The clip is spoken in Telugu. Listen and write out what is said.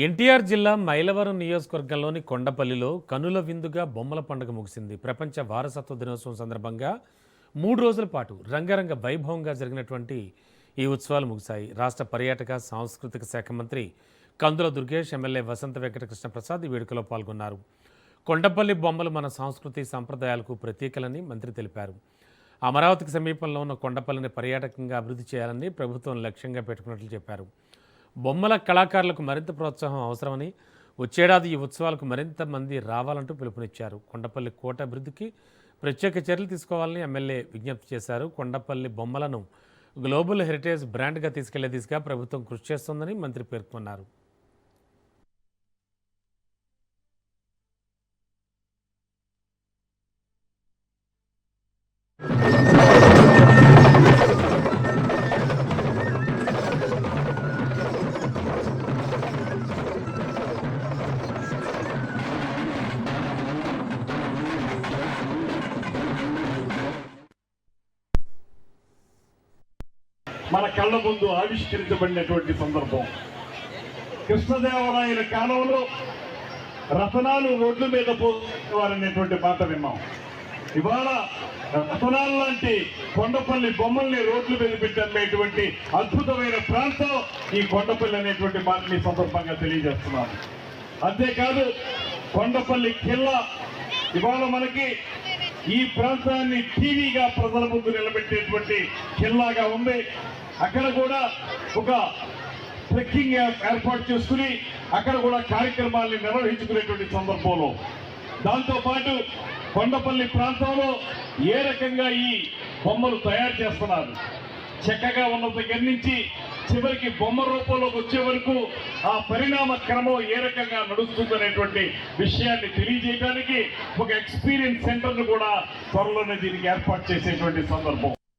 ఎన్టీఆర్ జిల్లా మైలవరం నియోజకవర్గంలోని కొండపల్లిలో కనుల విందుగా బొమ్మల పండుగ ముగిసింది. ప్రపంచ వారసత్వ దినోత్సవం సందర్భంగా 3 రోజుల పాటు రంగరంగ వైభవంగా జరిగినటువంటి ఈ ఉత్సవాలు ముగిశాయి. రాష్ట్ర పర్యాటక సాంస్కృతిక శాఖ మంత్రి కందుల దుర్గేష్, ఎమ్మెల్యే వసంత వెంకటకృష్ణ ప్రసాద్ ఈ వేడుకలో పాల్గొన్నారు. కొండపల్లి బొమ్మలు మన సంస్కృతి సంప్రదాయాలకు ప్రతీకలని మంత్రి తెలిపారు. అమరావతికి సమీపంలో ఉన్న కొండపల్లిని పర్యాటకంగా అభివృద్ధి చేయాలని ప్రభుత్వం లక్ష్యంగా పెట్టుకున్నట్లు చెప్పారు. బొమ్మల కళాకారులకు మరింత ప్రోత్సాహం అవసరమని, వచ్చేడాది ఈ ఉత్సవాలకు మరింత మంది రావాలంటూ పిలుపునిచ్చారు. కొండపల్లి కోట అభివృద్ధికి ప్రత్యేక చర్యలు తీసుకోవాలని ఎమ్మెల్యే విజ్ఞప్తి చేశారు. కొండపల్లి బొమ్మలను గ్లోబల్ హెరిటేజ్ బ్రాండ్గా తీసుకెళ్లే దిశగా ప్రభుత్వం కృషి చేస్తోందని మంత్రి పేర్కొన్నారు. మన కళ్ళ ముందు ఆవిష్కరించబడినటువంటి సందర్భం. కృష్ణదేవరాయల కాలంలో రతనాలు రోడ్ల మీద పోవాలనేటువంటి మాట విన్నాం. ఇవాళ రతనాలు లాంటి కొండపల్లి బొమ్మల్ని రోడ్ల మీద పెట్టి అమ్మేటువంటి అద్భుతమైన ప్రాంతం ఈ కొండపల్లి అనేటువంటి మాటని సందర్భంగా తెలియజేస్తున్నాను. అంతేకాదు కొండపల్లి కిల్లా ఇవాళ మనకి ఈ ప్రాంతాన్ని టీవీగా ప్రజల ముందు నిలబెట్టేటువంటి కిల్లాగా ఉంది. అక్కడ కూడా ఒక ట్రెక్కింగ్ ఏర్పాటు చేసుకుని అక్కడ కూడా కార్యక్రమాల్ని నిర్వహించుకునేటువంటి సందర్భంలో, దాంతోపాటు కొండపల్లి ప్రాంతంలో ఏ రకంగా ఈ బొమ్మలు తయారు చేస్తున్నారు, చక్కగా ఉన్న దగ్గర నుంచి చివరికి బొమ్మ రూపంలోకి వచ్చే వరకు ఆ పరిణామ క్రమం ఏ రకంగా నడుస్తుందనేటువంటి విషయాన్ని తెలియజేయడానికి ఒక ఎక్స్పీరియన్స్ సెంటర్ను కూడా త్వరలోనే దీనికి ఏర్పాటు చేసేటువంటి సందర్భం.